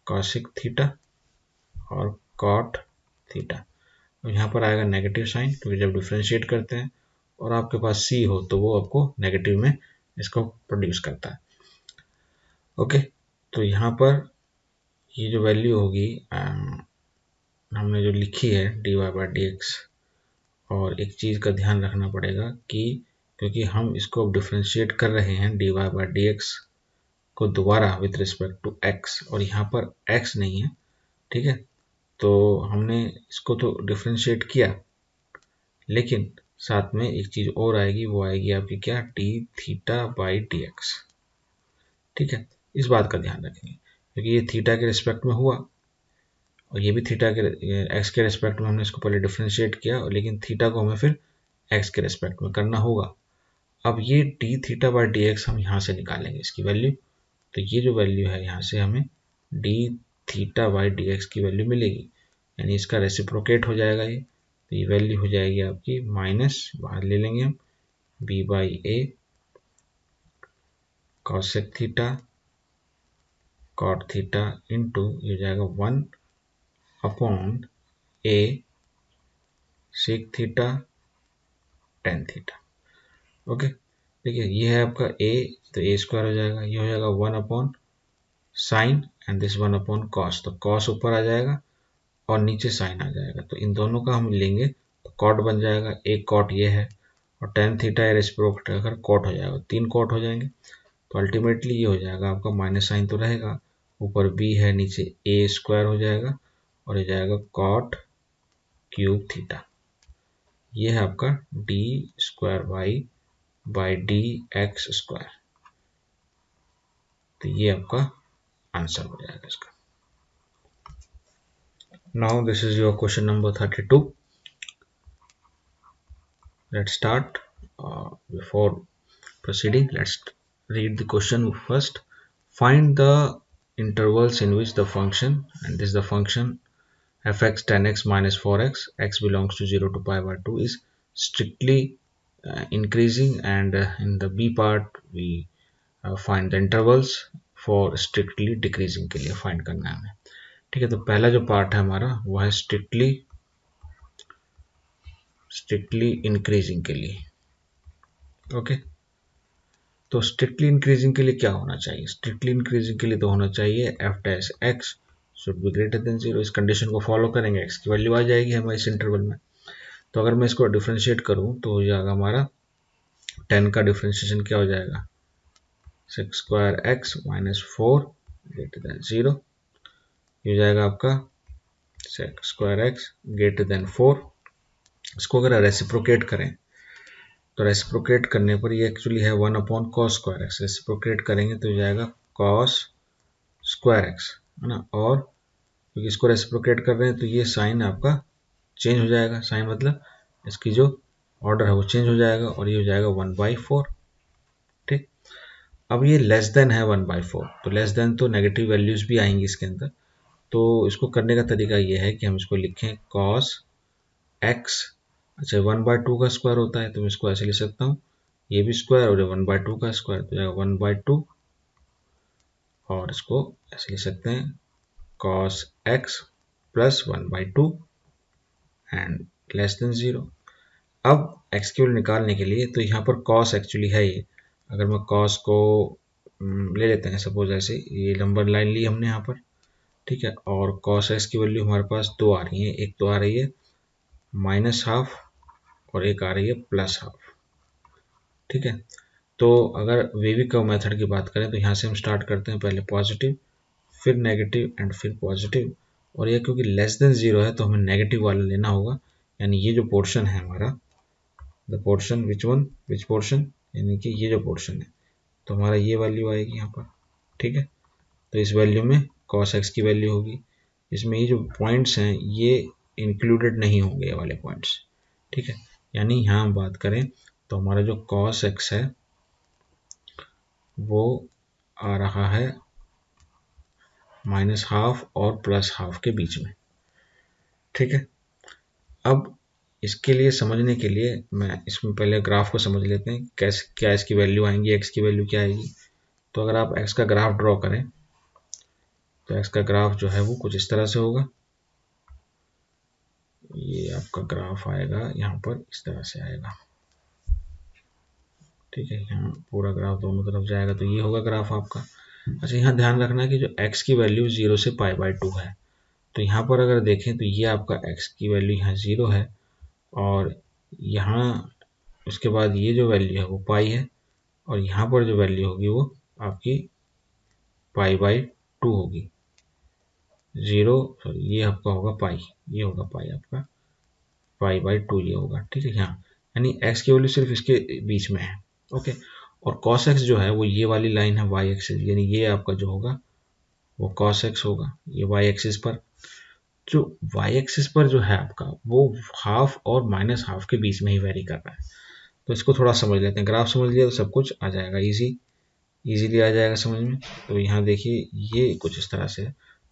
कॉसिक थीटा और कॉट थीटा। तो यहाँ पर आएगा नेगेटिव साइन, क्योंकि जब डिफ्रेंशिएट करते हैं और आपके पास c हो तो वो आपको नेगेटिव में इसको प्रोड्यूस करता है। ओके, तो यहाँ पर ये जो वैल्यू होगी हमने जो लिखी है d y by d x, और एक चीज़ का ध्यान रखना पड़ेगा कि क्योंकि हम इसको अब डिफ्रेंशिएट कर रहे हैं d y by d x को दोबारा विथ रिस्पेक्ट टू x, और यहाँ पर x नहीं है, ठीक है, तो हमने इसको तो डिफ्रेंशिएट किया, लेकिन साथ में एक चीज़ और आएगी, वो आएगी आपकी क्या, D theta by d x, ठीक है। इस बात का ध्यान रखेंगे क्योंकि ये थीटा के रिस्पेक्ट में हुआ, और ये भी थीटा के एक्स के रिस्पेक्ट में हमने इसको पहले डिफ्रेंशिएट किया, और लेकिन थीटा को हमें फिर एक्स के रिस्पेक्ट में करना होगा। अब ये D theta by d x हम यहाँ से निकालेंगे इसकी वैल्यू, तो ये जो वैल्यू है यहाँ से हमें D theta by d x की वैल्यू मिलेगी, यानी इसका रेसिप्रोकेट हो जाएगा ये, तो ये वैल्यू हो जाएगी आपकी माइनस, बाहर ले लेंगे हम, b by a cosec theta cot theta into ये हो जाएगा 1 upon a sec theta tan theta. Okay, देखिए ये है आपका a, तो a स्क्वायर हो जाएगा, ये हो जाएगा 1 upon sine and this 1 upon cos, तो कॉस ऊपर आ जाएगा और नीचे साइन आ जाएगा, तो इन दोनों का हम लेंगे तो कॉट बन जाएगा, एक कॉट ये है और tan थीटा रेसिप्रोकेट अगर कॉट हो जाएगा, 3 कॉट हो जाएंगे, तो अल्टीमेटली ये हो जाएगा आपका माइनस साइन तो रहेगा, ऊपर b है नीचे a स्क्वायर हो जाएगा, और ये जाएगा कॉट क्यूब थीटा। ये है आपका d square y by d x square, तो ये आपका आंसर हो जाएगा इसका। Now this is your question number 32। Let's start. Before proceeding, let's read the question first. Find the intervals in which the function, and this is the function fx tan x minus 4x, x belongs to 0 to pi by 2, is strictly increasing, and in the b part we find the intervals for strictly decreasing के लिए find करना है हमें. ठीक है, तो पहला जो पार्ट है हमारा वो है स्ट्रिक्टली इंक्रीजिंग के लिए. ओके, तो स्ट्रिक्टली इंक्रीजिंग के लिए क्या होना चाहिए? स्ट्रिक्टली इंक्रीजिंग के लिए तो होना चाहिए F dash x should be greater than 0. इस कंडीशन को फॉलो करेंगे, एक्स की वैल्यू आ जाएगी हमारे इस इंटरवल में. तो अगर मैं इसको डिफ्रेंशिएट करूं तो हो जाएगा हमारा 10 का डिफ्रेंशिएशन क्या हो जाएगा, sec square x minus 4 greater than 0. ये हो जाएगा आपका sec square x greater than 4. इसको अगर रेसिप्रोकेट करें तो रेसिप्रोकेट करने पर ये एक्चुअली है 1 upon cos square x. Reciprocate करेंगे तो हो जाएगा कॉस स्क्वायर एक्स, है ना. और क्योंकि इसको रेसिप्रोकेट कर रहे हैं तो ये साइन आपका चेंज हो जाएगा. साइन मतलब इसकी जो ऑर्डर है वो चेंज हो जाएगा और ये हो जाएगा 1/4. ठीक, अब ये लेस देन है 1/4, तो लेस देन तो नेगेटिव वैल्यूज भी आएंगी इसके अंदर. तो इसको करने का तरीका ये है कि हम इसको लिखें कॉस एक्स. अच्छा, 1/2 का स्क्वायर होता है तो मैं इसको ऐसे लिख सकता हूँ, ये भी स्क्वायर और 1/2 का स्क्वायर तो जाएगा 1/2, और इसको ऐसे लिख सकते हैं cos x plus 1/2 and less than 0. अब x की वैल्यू निकालने के लिए तो यहाँ पर cos एक्चुअली है ये. अगर मैं cos को ले लेते हैं, सपोज ऐसे ये नंबर लाइन ली हमने यहाँ पर, ठीक है, और cos x की वैल्यू हमारे पास दो आ रही है. एक तो आ रही है -½ और एक आ रही है +½ ठीक है. तो अगर वेवी कर्व मेथड की बात करें तो यहाँ से हम स्टार्ट करते हैं, पहले पॉजिटिव फिर नेगेटिव एंड फिर पॉजिटिव. और ये क्योंकि लेस देन 0 है तो हमें नेगेटिव वाला लेना होगा. यानी ये जो पोर्शन है हमारा, द पोर्शन विच पोर्शन, यानी कि ये जो पोर्शन है तो हमारा ये वैल्यू आएगी यहाँ पर. ठीक है, तो इस वैल्यू में cos x की वैल्यू होगी. इसमें ये जो पॉइंट्स हैं ये इंक्लूडेड नहीं होंगे, ये वाले पॉइंट्स. ठीक है, यानी यहाँ हम बात करें तो हमारा जो cos x है वो आ रहा है -½ और +½ के बीच में. ठीक है, अब इसके लिए समझने के लिए मैं इसमें पहले ग्राफ को समझ लेते हैं, कैसे क्या इसकी वैल्यू आएंगी, x की वैल्यू क्या आएगी. तो अगर आप x का ग्राफ ड्रॉ करें तो x का ग्राफ जो है वो कुछ इस तरह से होगा. ये आपका ग्राफ आएगा यहाँ पर इस तरह से आएगा. ठीक है, यहाँ पूरा ग्राफ दोनों तरफ जाएगा तो ये होगा ग्राफ आपका. अच्छा, यहाँ ध्यान रखना कि जो x की वैल्यू 0 से π/2 है, तो यहाँ पर अगर देखें तो ये आपका x की वैल्यू यहाँ 0 है, और यहाँ उसके बाद ये जो वैल्यू है वो पाई है, और यहाँ पर जो वैल्यू होगी वो आपकी π/2 होगी. 0 सॉरी ये आपका होगा पाई, ये होगा पाई आपका π/2 ये होगा. ठीक है, यहाँ यानी x की वैल्यू सिर्फ इसके बीच में है. ओके, और cos x जो है वो ये वाली लाइन है y एक्सिस, यानी ये आपका जो होगा वो cos x होगा. ये y एक्सिस पर, जो y एक्सिस पर जो है आपका वो हाफ और -½ के बीच में ही वेरी कर रहा है. तो इसको थोड़ा समझ लेते हैं. ग्राफ समझ लिया तो सब कुछ आ जाएगा, इजीली आ जाएगा समझ में. तो यहाँ देखिए ये कुछ इस तरह से,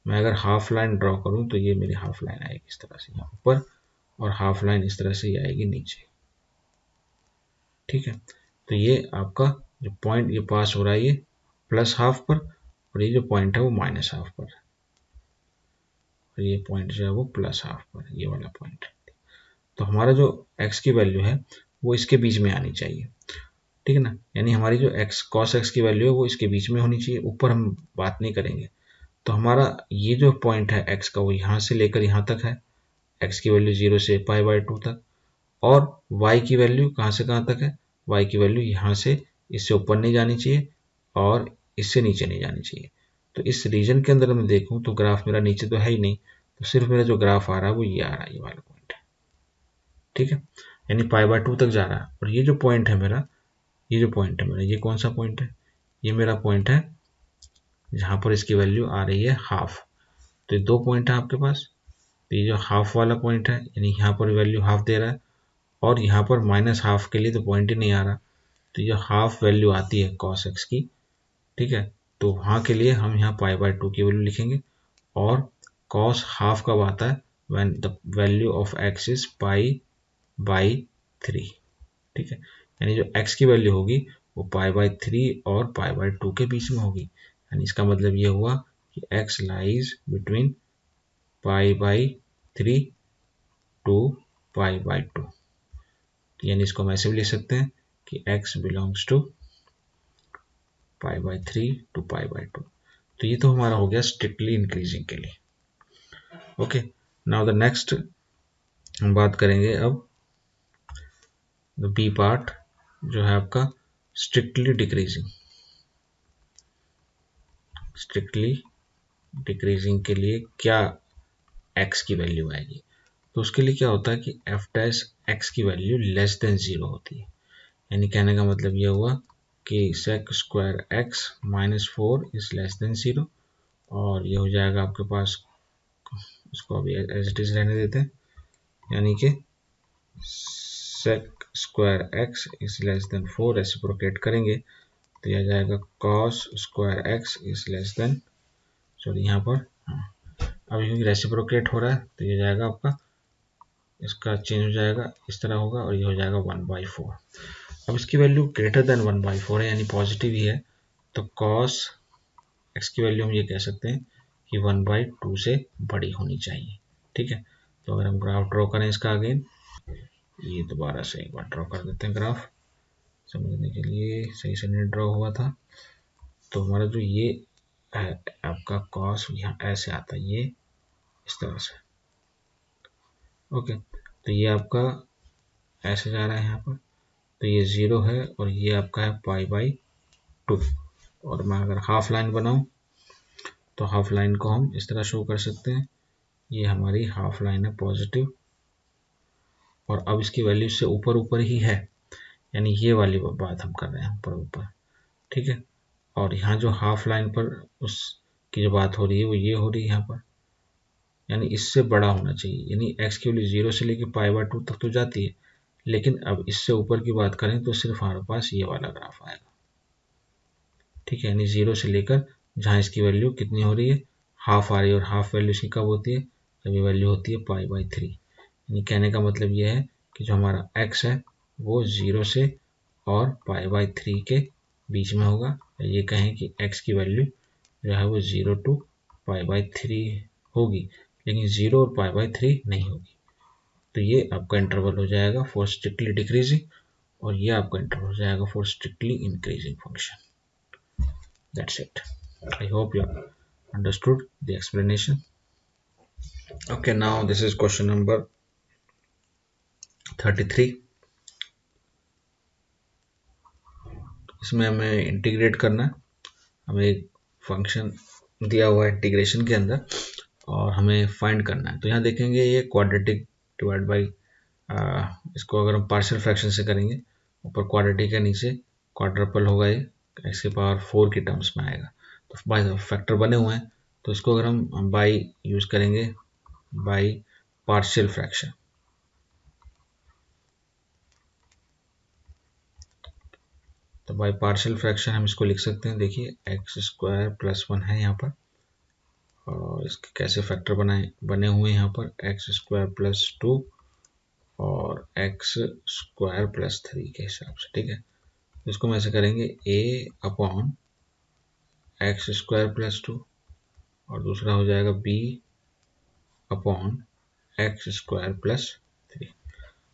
मैं अगर हाफ लाइन ड्रॉ करूँ तो ये मेरी हाफ लाइन आएगी इस तरह से यहाँ ऊपर, और हाफ लाइन इस तरह से ये आएगी नीचे. ठीक है, तो ये आपका जो पॉइंट ये पास हो रहा है ये +½ पर, और ये जो पॉइंट है वो -½ पर, और ये पॉइंट जो है वो +½ पर, ये वाला पॉइंट. तो हमारा जो x की वैल्यू है वो इसके बीच में आनी चाहिए. ठीक है ना, यानी हमारी जो cos x की वैल्यू है वो इसके बीच में होनी चाहिए, ऊपर हम बात नहीं करेंगे. तो हमारा ये जो पॉइंट है x का वो यहाँ से लेकर यहाँ तक है, x की वैल्यू 0 से π/2 तक, और y की वैल्यू कहाँ से कहाँ तक है, y की वैल्यू यहाँ से इससे ऊपर नहीं जानी चाहिए और इससे नीचे नहीं जानी चाहिए. तो इस रीजन के अंदर मैं देखूँ तो ग्राफ मेरा नीचे तो है ही नहीं, तो सिर्फ मेरा जो ग्राफ आ रहा है वो ये आ रहा है, ये वाला पॉइंट है. ठीक है, यानी π/2 तक जा रहा है. और ये जो पॉइंट है मेरा, ये जो पॉइंट है मेरा, ये कौन सा पॉइंट है, ये मेरा पॉइंट है जहाँ पर इसकी वैल्यू आ रही है ½ तो ये दो पॉइंट है आपके पास. तो ये जो हाफ वाला पॉइंट है यानी यहाँ पर वैल्यू ½ दे रहा है, और यहाँ पर माइनस हाफ के लिए तो पॉइंट ही नहीं आ रहा, तो ये हाफ वैल्यू आती है cos x की, ठीक है। तो वहाँ के लिए हम यहाँ पाई बाय 2 की वैल्यू लिखेंगे, और cos हाफ कब आता है, when the value of x is pi by 3, ठीक है। यानी जो x की वैल्यू होगी वो पाई बाई 3 और पाई बाई 2 के बीच में होगी। यानी इसका मतलब ये हुआ कि x lies between pi by 3 to pi by 2। यानी इसको हम ऐसे भी लिख सकते हैं कि x belongs to pi by 3 to pi by 2। तो ये तो हमारा हो गया स्ट्रिक्टली इंक्रीजिंग के लिए। ओके, नाउ द नेक्स्ट हम बात करेंगे अब द बी पार्ट, जो है आपका स्ट्रिक्टली डिक्रीजिंग। स्ट्रिक्टली डिक्रीजिंग के लिए क्या x की वैल्यू आएगी, तो उसके लिए क्या होता है कि f डैश x की वैल्यू लेस देन 0 होती है। यानी कहने का मतलब ये हुआ कि sec square x minus 4 is less than 0, और ये हो जाएगा आपके पास, इसको अभी एज इट इज रहने देते हैं, यानी कि sec square x is less than 4, reciprocate करेंगे तो यह जाएगा cos square x is less than, sorry यहाँ पर अभी क्योंकि रेसिप्रोकेट हो रहा है तो ये जाएगा आपका, इसका चेंज हो जाएगा, इस तरह होगा, और ये हो जाएगा 1/4। अब इसकी वैल्यू ग्रेटर देन 1/4 है, यानी पॉजिटिव ही है, तो cos x की वैल्यू हम ये कह सकते हैं कि 1/2 से बड़ी होनी चाहिए, ठीक है। तो अगर हम ग्राफ ड्रॉ करें इसका अगेन, ये दोबारा से एक बार ड्रॉ कर देते हैं ग्राफ, समझने के लिए सही से नहीं ड्रॉ हुआ था। तो हमारा जो ये है आपका cos यहाँ ऐसे आता है, ये इस तरह से, ओके। तो ये आपका ऐसे जा रहा है यहाँ पर, तो ये 0 है, और ये आपका है पाई बाई 2। और मैं अगर हाफ लाइन बनाऊं तो हाफ लाइन को हम इस तरह शो कर सकते हैं, ये हमारी हाफ लाइन है पॉजिटिव, और अब इसकी वैल्यू से ऊपर ऊपर ही है, यानी ये वाली बात हम कर रहे हैं ऊपर ऊपर, ठीक है। और यहाँ जो हाफ लाइन पर उसकी जो बात हो रही है वो ये हो रही है यहाँ पर, यानी इससे बड़ा होना चाहिए, यानी x की वैल्यू 0 से लेकर पाई बाय 2 तक तो जाती है, लेकिन अब इससे ऊपर की बात करें तो सिर्फ हमारे पास ये वाला ग्राफ आएगा, ठीक है। यानी 0 से लेकर जहाँ इसकी वैल्यू कितनी हो रही है, हाफ आ रही है, और हाफ वैल्यू इसकी कब होती है, जब ये वैल्यू होती है पाई बाई 3। यानी कहने का मतलब ये है कि जो हमारा x है वो 0 से और पाई बाई 3 के बीच में होगा, ये कहें कि x की वैल्यू जो है वो 0 टू पाई बाई 3 होगी, लेकिन 0 और पाई बाई 3 नहीं होगी। तो ये आपका इंटरवल हो जाएगा फॉर स्ट्रिक्टली डिक्रीजिंग, और ये आपका इंटरवल हो जाएगा for strictly increasing function. That's it. I hope you understood the explanation. Okay, now this is question number 33. इसमें हमें इंटीग्रेट करना है, हमें एक फंक्शन दिया हुआ है इंटीग्रेशन के अंदर, और हमें फाइंड करना है। तो यहाँ देखेंगे ये क्वाड्रेटिक डिवाइड बाई, इसको अगर हम पार्शियल फ्रैक्शन से करेंगे, ऊपर क्वाड्रेटिक है, नीचे क्वाड्रपल होगा, ये x की पावर 4 की टर्म्स में आएगा। तो बाय फैक्टर बने हुए हैं, तो इसको अगर हम बाई यूज करेंगे, बाई पार्शियल फ्रैक्शन, तो बाई पार्शियल फ्रैक्शन हम इसको लिख सकते हैं, देखिए एक्स स्क्वायर प्लस 1 है यहाँ पर, और इसके कैसे फैक्टर बने हुए हैं यहाँ पर, एक्स स्क्वायर प्लस 2 और एक्स स्क्वायर प्लस 3 के हिसाब से, ठीक है। इसको हम ऐसे करेंगे a upon x square plus 2, और दूसरा हो जाएगा b upon x square plus 3।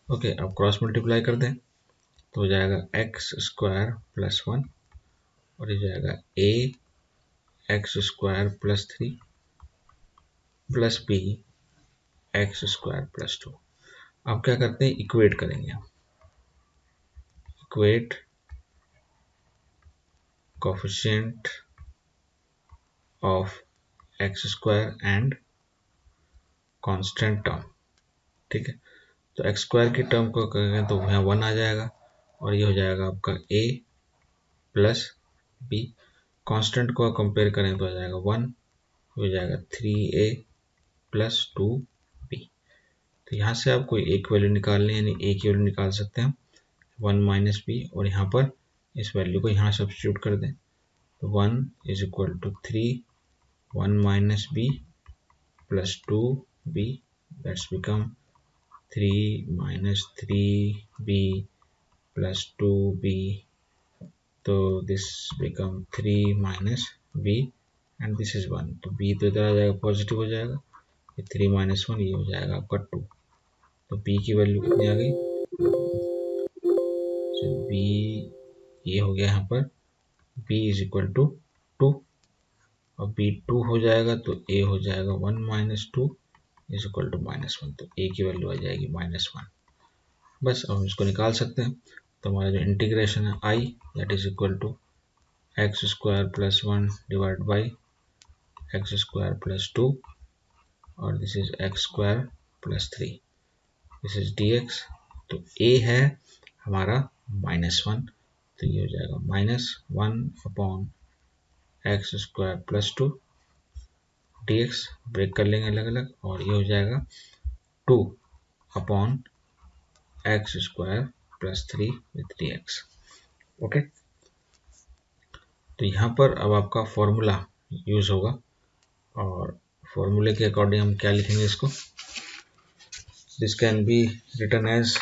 Okay, अब क्रॉस मल्टीप्लाई कर दें तो हो जाएगा एक्स स्क्वायर प्लस 1, और ये जाएगा a x square plus 3 plus b x square plus 2। अब क्या करते हैं, इक्वेट करेंगे हम, equate coefficient of x square and constant term, ठीक है। तो एक्स स्क्वायर की टर्म को करेंगे तो यहाँ 1 आ जाएगा, और ये हो जाएगा आपका a प्लस b, कांस्टेंट को कंपेयर करें तो आ जाएगा 1, हो जाएगा 3a प्लस 2b। तो यहाँ से आप कोई एक वैल्यू निकालनी है, यानी ए की वैल्यू निकाल सकते हैं 1 माइनस बी, और यहाँ पर इस वैल्यू को यहाँ सब्स्टिट्यूट कर दें। तो 1 is equal to 3 1 minus b plus 2b, that's become 3 minus 3b plus 2b, तो this become 3 minus b and this is 1, तो b तो इधर आ जाएगा, पॉजिटिव हो जाएगा, ये 3 minus 1 ये हो जाएगा आपका 2, तो b की वैल्यू कितनी आ गई, तो b ये हो गया यहाँ पर b इज इक्वल टू 2, और b 2 हो जाएगा तो a हो जाएगा 1 minus 2 इज इक्वल टू -1, तो a की वैल्यू आ जाएगी -1। बस अब हम इसको निकाल सकते हैं। तो हमारा जो इंटीग्रेशन है i that is equal to x square plus 1 divide by x square plus 2, और this is x square plus 3, this is dx। तो a है हमारा -1, तो ये हो जाएगा -1 upon x square plus 2 dx, break कर लेंगे अलग अलग, और ये हो जाएगा 2 upon x square plus 3 with dx। Okay, तो यहाँ पर अब आपका फॉर्मूला यूज होगा, और फॉर्मूले के अकॉर्डिंग हम क्या लिखेंगे इसको, this can be written as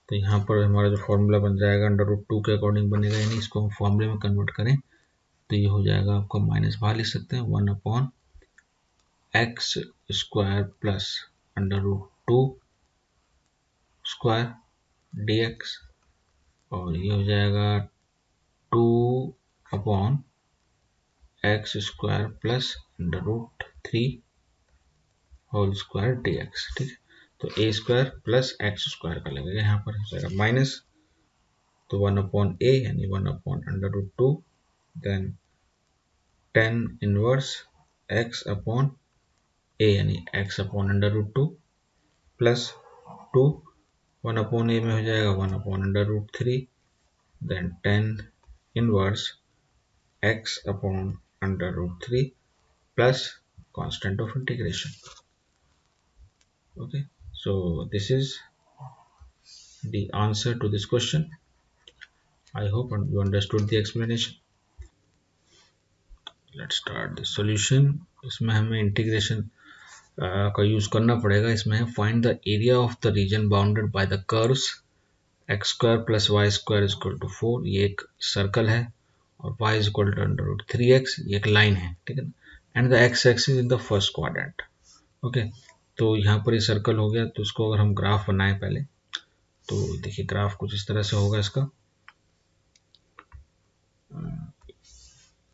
तो यहाँ पर हमारा जो फॉर्मूला बन जाएगा √2 के अकॉर्डिंग बनेगा, यानी इसको हम फॉर्मूले में कन्वर्ट करें तो ये हो जाएगा आपका माइनस बाहर लिख सकते हैं 1 upon x square plus √2 square dx, और ये हो जाएगा 2 upon x square plus √3 whole square dx। ठीक है, तो a square plus x square का लगेगा, यहाँ पर हो जाएगा माइनस, तो 1 अपॉन a यानी 1 upon √2, then 10 inverse x upon a यानी x upon √2 plus 2, 1 upon a में हो जाएगा 1 upon √3, then 10 inverse x upon √3 plus constant of integration। Okay, so this is the answer to this question. I hope you understood the explanation. Let's start the solution. इसमें हमें integration का use करना पड़ेगा। इसमें है find the area of the region bounded by the curves x square plus y square is equal to 4, ये एक circle है, और y is equal to √3x, ये एक लाइन है, ठीक है ना, and the x axis in the first quadrant. Okay, तो यहाँ पर ये सर्कल हो गया, तो इसको अगर हम ग्राफ बनाएं पहले, तो देखिए ग्राफ कुछ इस तरह से होगा इसका,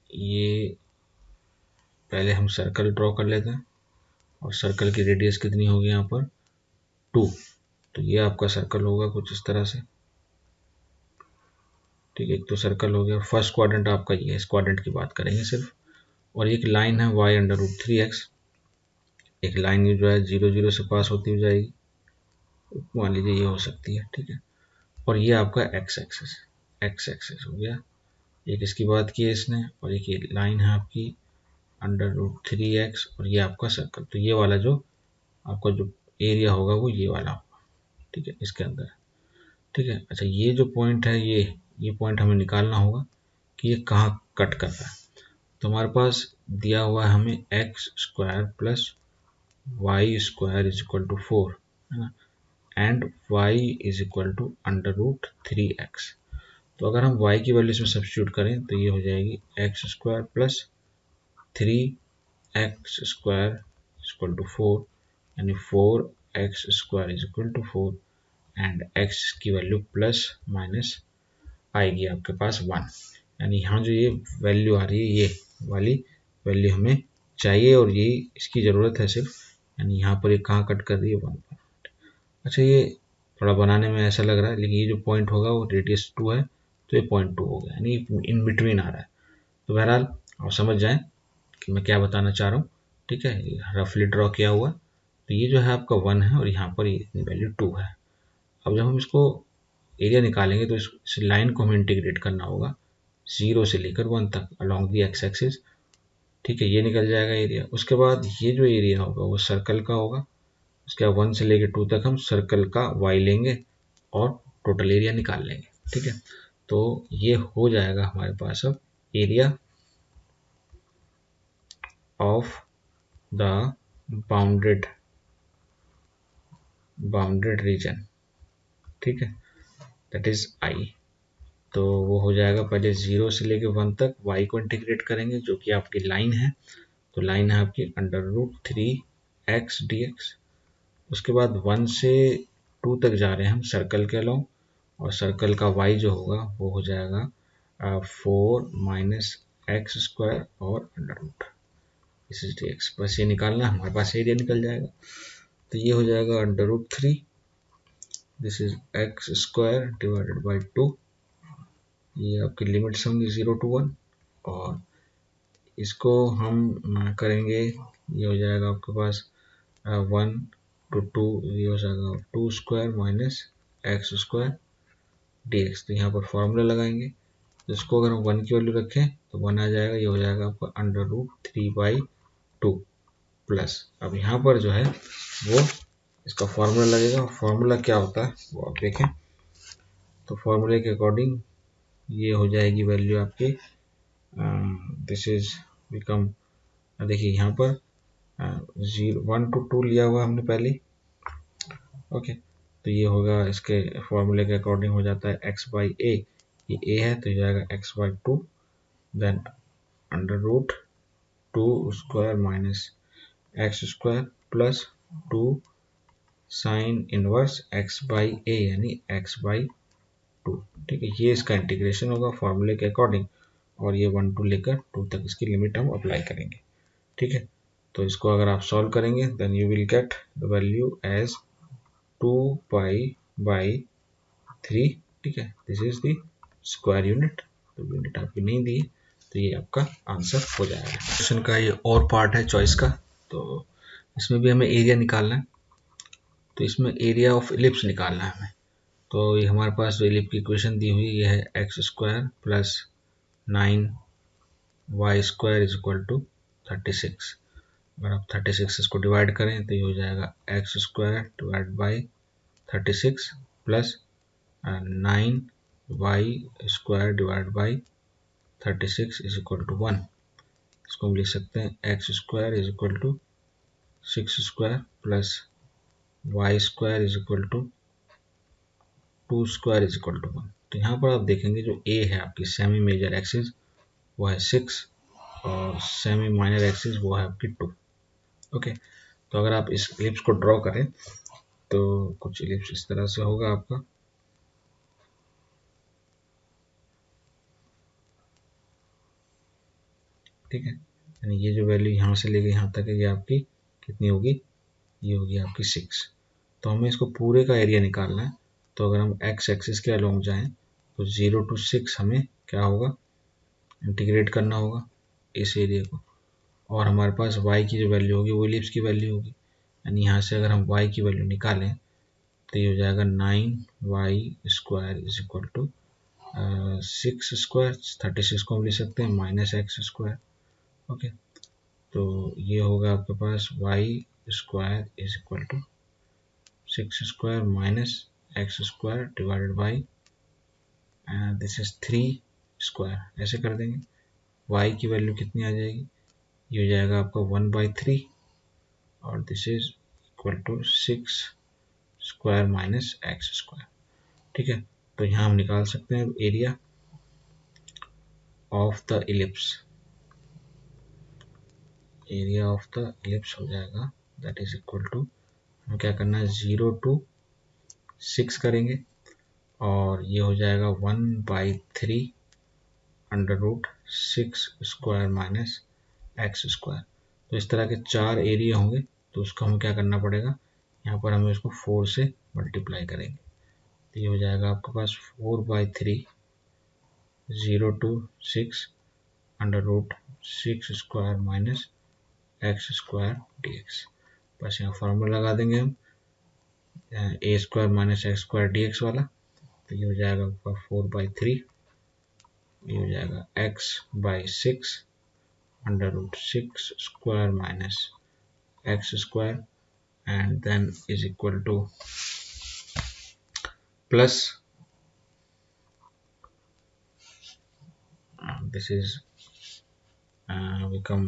ये पहले हम सर्कल ड्रॉ कर लेते हैं, और सर्कल की रेडियस कितनी होगी यहाँ पर 2, तो ये आपका सर्कल होगा कुछ इस तरह से। ठीक है, एक तो सर्कल हो गया, फर्स्ट क्वाड्रेंट आपका ये है, इस क्वाड्रेंट की बात करेंगे सिर्फ, और एक लाइन है y/√3x, एक लाइन जो है 0 0 से पास होती हुई जाएगी, मान लीजिए ये हो सकती है, ठीक है, और ये आपका x एक्सिस हो गया, एक इसकी बात की है इसने, और एक ये लाइन है आपकी √3x, और ये आपका सर्कल, तो ये वाला जो आपका जो एरिया होगा वो ये वाला होगा, ठीक है, इसके अंदर, ठीक है। अच्छा, ये जो पॉइंट है, ये पॉइंट हमें निकालना होगा कि ये कहाँ कट कर रहा है। तो हमारे पास दिया हुआ है हमें x square plus y square is equal to 4, है ना, and y is equal to √3x। तो अगर हम y की वैल्यू इसमें सब्स्टिट्यूट करें तो ये हो जाएगी x square plus 3x square is equal to 4, यानी 4x square is equal to 4, and x की वैल्यू प्लस माइनस आएगी आपके पास 1, यानी यहाँ जो ये वैल्यू आ रही है ये वाली वैल्यू हमें चाहिए, और ये इसकी ज़रूरत है सिर्फ, यानी यहाँ पर ये कहाँ कट कर रही है 1 पर। अच्छा, ये थोड़ा बनाने में ऐसा लग रहा है, लेकिन ये जो पॉइंट होगा वो रेडियस 2 है, तो ये पॉइंट 2 हो गया, यानी इन बिटवीन आ रहा है। तो बहरहाल आप समझ जाएं कि मैं क्या बताना चाह रहा हूँ, ठीक है, रफली ड्रॉ किया हुआ। तो ये जो है आपका 1 है, और यहाँ पर ये वैल्यू 2 है, अब जब हम इसको एरिया निकालेंगे तो इस लाइन को हमें इंटीग्रेट करना होगा 0 से लेकर 1 तक अलॉन्ग दी एक्स एक्सिस। ठीक है, ये निकल जाएगा एरिया। उसके बाद ये जो एरिया होगा वो सर्कल का होगा। उसके बाद 1 से लेकर 2 तक हम सर्कल का y लेंगे और टोटल एरिया निकाल लेंगे। ठीक है, तो ये हो जाएगा हमारे पास अब area of the bounded reason. ठीक है, दैट इज आई। तो वो हो जाएगा, पहले 0 से लेके 1 तक y को इंटीग्रेट करेंगे जो कि आपकी लाइन है। तो लाइन है आपकी √3x dx। उसके बाद 1 से 2 तक जा रहे हैं हम सर्कल के अलोंग, और सर्कल का y जो होगा वो हो जाएगा 4 माइनस एक्स स्क्वायर और √, दिस इज dx। बस ये निकालना, हमारे पास एरिया निकल जाएगा। तो ये हो जाएगा √3, this is x square divided by 2। ये आपकी लिमिट्स होंगी 0 to 1, और इसको हम करेंगे, ये हो जाएगा आपके पास 1 to 2, ये हो जाएगा 2 square minus x square dx। तो यहाँ पर फॉर्मूला लगाएंगे, जिसको अगर हम 1 की वैल्यू रखें तो 1 आ जाएगा, ये हो जाएगा आपका √3/2 प्लस। अब यहाँ पर जो है वो इसका फॉर्मूला लगेगा। फॉर्मूला क्या होता है वो आप देखें। तो फॉर्मूले के अकॉर्डिंग ये हो जाएगी वैल्यू आपकी, दिस इज बिकम, देखिए यहाँ पर 1 to 2 लिया हुआ हमने पहले। ओके, तो ये होगा, इसके फॉर्मूले के अकॉर्डिंग हो जाता है x/a। ये a है तो ये जाएगा x/2, then √2 square minus x square plus 2 sine inverse x/a यानी x/2। ठीक है, ये इसका इंटीग्रेशन होगा फॉर्मूले के अकॉर्डिंग, और ये 1 to लेकर 2 तक इसकी लिमिट हम अप्लाई करेंगे। ठीक है, तो इसको अगर आप सॉल्व करेंगे then you will get the value as 2π/3। ठीक है, this is the square unit. तो यूनिट आपकी नहीं दी है, तो ये आपका आंसर हो जाएगा। क्वेश्चन का ये और पार्ट है चॉइस का, तो इसमें भी हमें एरिया निकालना है। तो इसमें एरिया ऑफ इलिप्स निकालना है हमें। तो ये हमारे पास जो इलिप्स की इक्वेशन दी हुई ये है x square plus 9y square is equal to 36। अगर आप 36 इसको डिवाइड करें तो ये हो जाएगा x square divide by 36 plus 9y square divide by 36 is equal to 1। इसको हम लिख सकते हैं x square is equal to 6 square plus y square is equal to 2 square is equal to 1। तो यहाँ पर आप देखेंगे जो a है आपकी सेमी मेजर एक्सिस वो है 6, और सेमी माइनर एक्सिस वो है आपकी 2। ओके, तो अगर आप इस इलिप्स को ड्रॉ करें तो कुछ इलिप्स इस तरह से होगा आपका। ठीक है, यानी ये जो वैल्यू यहाँ से लेके यहाँ तक है ये आपकी कितनी होगी, ये होगी आपकी 6। तो हमें इसको पूरे का एरिया निकालना है। तो अगर हम एक्स एक्सिस के अलोंग जाएं तो 0 to 6 हमें क्या होगा, इंटीग्रेट करना होगा इस एरिया को, और हमारे पास y की जो वैल्यू होगी वो इलिप्स की वैल्यू होगी। यानी यहाँ से अगर हम y की वैल्यू निकालें तो ये हो जाएगा 9y square is equal to 6 square, 36 को हम लिख सकते हैं माइनस एक्स स्क्वायर। ओके, तो ये होगा आपके पास y square is equal to 6 square minus x square divided by this is 3 square. ऐसे कर देंगे, y की वैल्यू कितनी आ जाएगी, ये हो जाएगा आपका 1/3, और this is equal to 6 square minus x square. ठीक है, तो यहाँ हम निकाल सकते हैं area of the ellipse. Area of the ellipse हो जाएगा दैट इज इक्वल टू, हमें क्या करना है 0 to 6 करेंगे, और ये हो जाएगा 1/3 √6 स्क्वायर माइनस एक्स स्क्वायर। तो इस तरह के 4 एरिया होंगे, तो उसको हमें क्या करना पड़ेगा, यहाँ पर हमें उसको 4 से मल्टीप्लाई करेंगे। तो ये हो जाएगा आपके पास 4/3 0 to 6 √6 square minus x square dx। बस यहाँ फॉर्मूला लगा देंगे हम, a square minus x square d x वाला, तो ये हो जाएगा आपका 4/3, ये हो जाएगा x/6 √6 square minus x square, and then is equal to plus this is become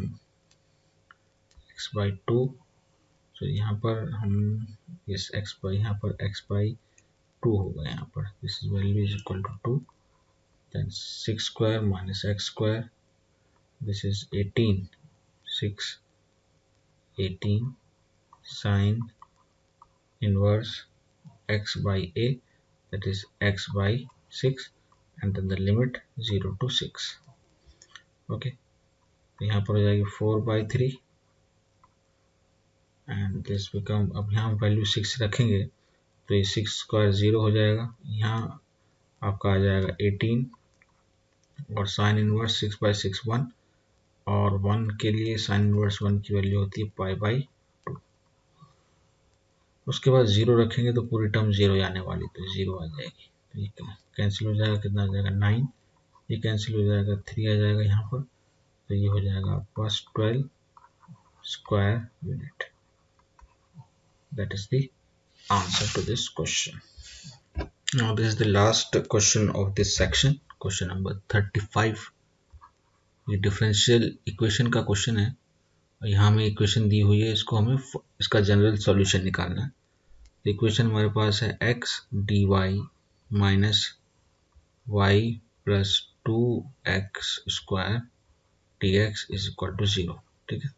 x/2. तो यहाँ पर हम इस यहाँ पर x/2 होगा, यहाँ पर this is value is equal to 2, then 6 square minus x square, this is 18, 6 18 sine inverse x by a, that is x/6, and then the limit 0 to 6. Okay, तो यहाँ पर हो जाएगी 4/3 एंड दिस बिकम, अब यहाँ वैल्यू 6 रखेंगे तो ये 6 स्क्वायर 0 हो जाएगा, यहाँ आपका आ जाएगा 18 और साइन इनवर्स 6/6 1, और 1 के लिए साइन इनवर्स 1 की वैल्यू होती है π/2। उसके बाद 0 रखेंगे तो पूरी टर्म 0 आने वाली, तो 0 आ जाएगी, तो ये कैंसिल हो जाएगा, कितना आ जाएगा 9, ये कैंसिल हो जाएगा, 3 आ जाएगा यहाँ पर, तो ये हो जाएगा आपके पास 12 square unit. That is the answer to this question. Now this is the last question of this section, question number 35. ये डिफरेंशियल इक्वेशन का क्वेश्चन है, और यहाँ हमें इक्वेशन दी हुई है, इसको हमें इसका जनरल सॉल्यूशन निकालना है। तो इक्वेशन हमारे पास है x dy minus y plus 2x square dx is equal to 0, ठीक है।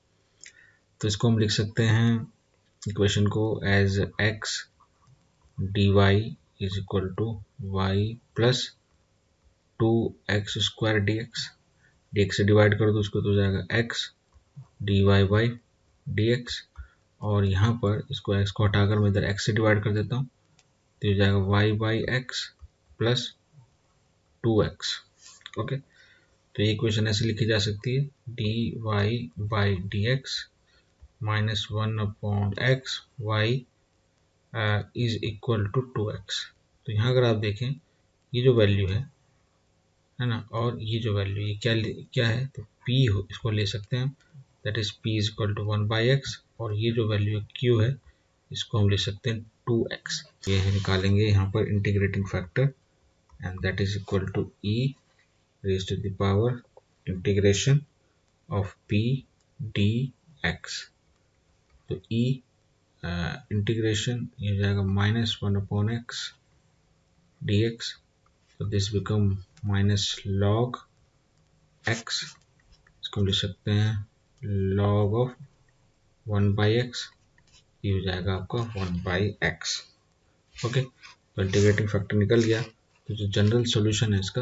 तो इसको हम लिख सकते हैं इक्वेशन को as x dy is equal to y plus 2x square dx से डिवाइड कर दो उसको, तो हो जाएगा x dy बाई dx, और यहाँ पर इसको x को हटाकर मैं इधर x से डिवाइड कर देता हूँ, तो हो जाएगा y/x प्लस 2x। ओके, तो ये इक्वेशन ऐसे लिखी जा सकती है, dy by dx minus 1/x y is equal to 2x। तो यहाँ अगर आप देखें ये जो वैल्यू है ना, और ये जो वैल्यू ये क्या है, तो p इसको ले सकते हैं, that is p is equal to 1/x, और ये जो वैल्यू q है इसको हम ले सकते हैं 2x। ये निकालेंगे यहाँ पर integrating factor, and that is equal to e raise to the power integration of p dx। तो e इंटीग्रेशन ये हो जाएगा -1/x dx, तो this become minus log x, इसको लिख सकते हैं log ऑफ 1/x, ये हो जाएगा आपका 1/x। ओके, तो इंटीग्रेटिंग फैक्टर निकल गया, तो जो जनरल सॉल्यूशन है इसका,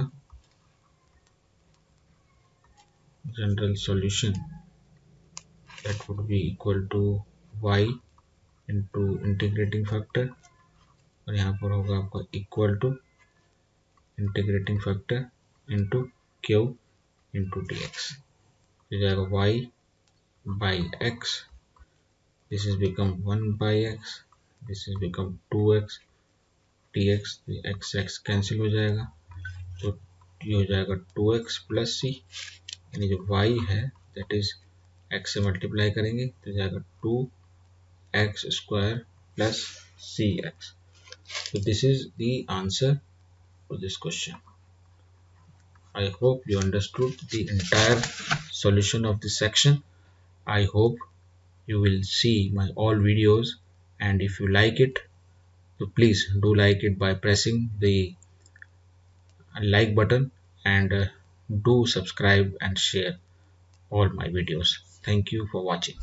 general solution that would be equal to y into integrating factor, और यहाँ पर होगा आपका equal to integrating factor into q into dx, हो जाएगा y/x, this is become 1/x, this is become 2x dx, तो x कैंसिल हो जाएगा, तो ये हो जाएगा 2x प्लस c, यानी जो y है दैट इज x से मल्टीप्लाई करेंगे तो जाएगा 2x square plus cx। So this is the answer for this question. I hope you understood the entire solution of this section. I hope you will see my all videos, and if you like it, so please do like it by pressing the like button, and do subscribe and share all my videos. Thank you for watching.